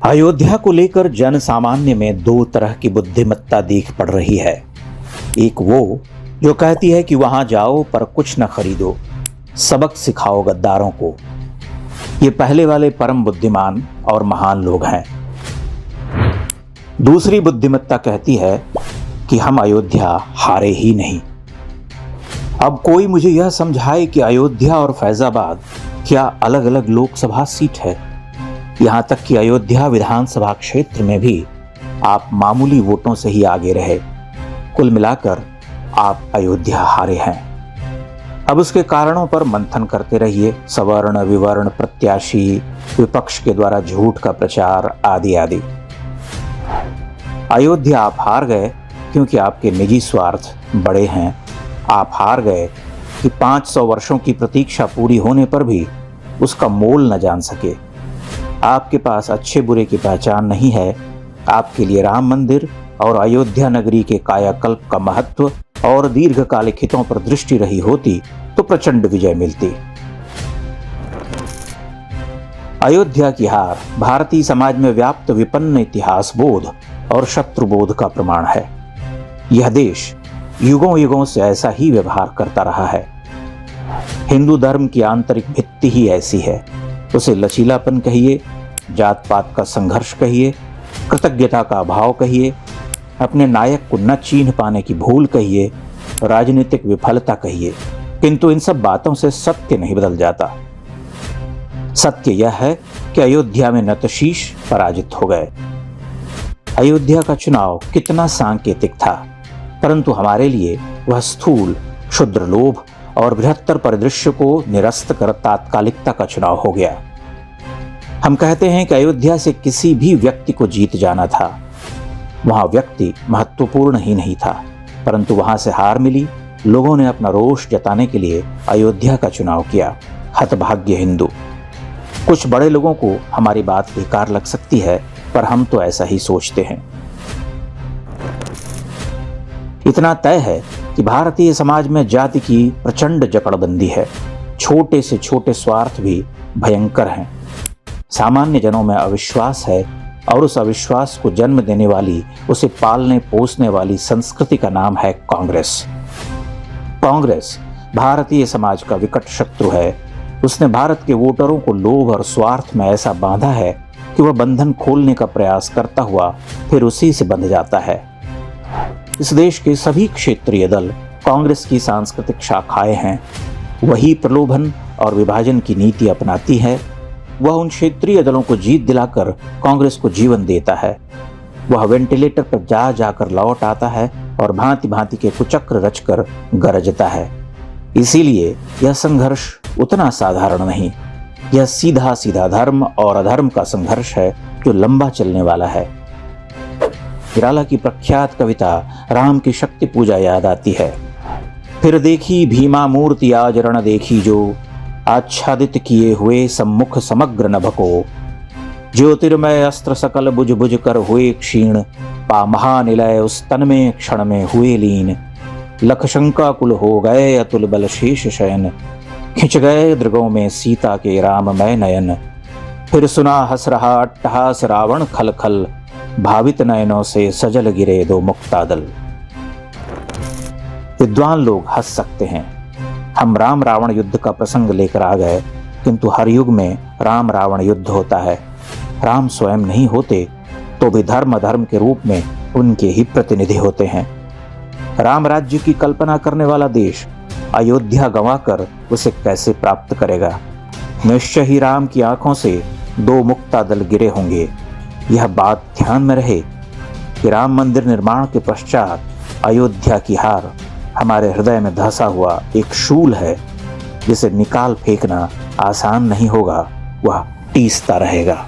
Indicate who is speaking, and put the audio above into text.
Speaker 1: अयोध्या को लेकर जन सामान्य में दो तरह की बुद्धिमत्ता दिख पड़ रही है। एक वो जो कहती है कि वहां जाओ पर कुछ न खरीदो, सबक सिखाओ गद्दारों को। ये पहले वाले परम बुद्धिमान और महान लोग हैं। दूसरी बुद्धिमत्ता कहती है कि हम अयोध्या हारे ही नहीं। अब कोई मुझे यह समझाए कि अयोध्या और फैजाबाद क्या अलग अलग लोकसभा सीट है। यहां तक कि अयोध्या विधानसभा क्षेत्र में भी आप मामूली वोटों से ही आगे रहे। कुल मिलाकर आप अयोध्या हारे हैं। अब उसके कारणों पर मंथन करते रहिए। सवर्ण विवर्ण प्रत्याशी, विपक्ष के द्वारा झूठ का प्रचार आदि आदि। अयोध्या आप हार गए क्योंकि आपके निजी स्वार्थ बड़े हैं। आप हार गए कि 500 वर्षों की प्रतीक्षा पूरी होने पर भी उसका मोल न जान सके। आपके पास अच्छे बुरे की पहचान नहीं है। आपके लिए राम मंदिर और अयोध्या नगरी के कायाकल्प का महत्व और दीर्घकालिक हितों पर दृष्टि रही होती तो प्रचंड विजय मिलती। अयोध्या की हार भारतीय समाज में व्याप्त विपन्न इतिहास बोध और शत्रुबोध का प्रमाण है। यह देश युगों युगों से ऐसा ही व्यवहार करता रहा है। हिंदू धर्म की आंतरिक भित्ति ही ऐसी है। उसे लचीलापन कहिए, जात पात का संघर्ष कहिए, कृतज्ञता का अभाव कहिए, अपने नायक को न चिन्ह पाने की भूल कहिए, राजनीतिक विफलता कहिए, किंतु इन सब बातों से सत्य नहीं बदल जाता। सत्य यह है कि अयोध्या में नतशीश पराजित हो गए। अयोध्या का चुनाव कितना सांकेतिक था, परंतु हमारे लिए वह स्थूल, क्षुद्र लोभ और बृहत्तर परिदृश्य को निरस्त कर तात्कालिकता का चुनाव हो गया। हम कहते हैं कि अयोध्या से किसी भी व्यक्ति को जीत जाना था। वहां व्यक्ति महत्वपूर्ण ही नहीं था, परंतु वहां से हार मिली। लोगों ने अपना रोष जताने के लिए अयोध्या का चुनाव किया। हतभाग्य हिंदू। कुछ बड़े लोगों को हमारी बात बेकार लग सकती है, पर हम तो ऐसा ही सोचते हैं। इतना तय है कि भारतीय समाज में जाति की प्रचंड जकड़बंदी है। छोटे से छोटे स्वार्थ भी भयंकर हैं। सामान्य जनों में अविश्वास है और उस अविश्वास को जन्म देने वाली, उसे पालने पोसने वाली संस्कृति का नाम है कांग्रेस। कांग्रेस भारतीय समाज का विकट शत्रु है। उसने भारत के वोटरों को लोभ और स्वार्थ में ऐसा बांधा है कि वह बंधन खोलने का प्रयास करता हुआ फिर उसी से बंध जाता है। इस देश के सभी क्षेत्रीय दल कांग्रेस की सांस्कृतिक शाखाएं हैं। वही प्रलोभन और विभाजन की नीति अपनाती है। वह उन क्षेत्रीय दलों को जीत दिलाकर कांग्रेस को जीवन देता है। वह वेंटिलेटर पर जा जाकर लौट आता है और भांति भांति के कुचक्र रचकर गरजता है। इसीलिए यह संघर्ष उतना साधारण नहीं। यह सीधा सीधा धर्म और अधर्म का संघर्ष है जो लंबा चलने वाला है। निराला की प्रख्यात कविता राम की शक्ति पूजा याद आती है। फिर देखी भीमा मूर्ति आज रण देखी जो, आच्छादित किए हुए सम्मुख समग्र नभ को। ज्योतिर्मय अस्त्र सकल बुझ बुझ कर हुए क्षीण, पा महानिलय उस तन में क्षण में हुए लीन। लख शंकाकुल हो गए अतुल बल शेष शयन, खिंच गए दृगों में सीता के राममय नयन। फिर सुना हंस रहा अट्टहास रावण खल खल, भावित नयनों से सजल गिरे दो मुक्तादल। विद्वान लोग हंस सकते हैं। हम राम रावण युद्ध का प्रसंग लेकर आ गए, किंतु हर युग में राम रावण युद्ध होता है। राम स्वयं नहीं होते तो भी धर्म अधर्म के रूप में उनके ही प्रतिनिधि होते हैं। राम राज्य की कल्पना करने वाला देश अयोध्या गंवाकर उसे कैसे प्राप्त करेगा। निश्चय ही राम की आंखों से दो मुक्तादल गिरे होंगे। यह बात ध्यान में रहे कि राम मंदिर निर्माण के पश्चात अयोध्या की हार हमारे हृदय में धंसा हुआ एक शूल है, जिसे निकाल फेंकना आसान नहीं होगा। वह टीसता रहेगा।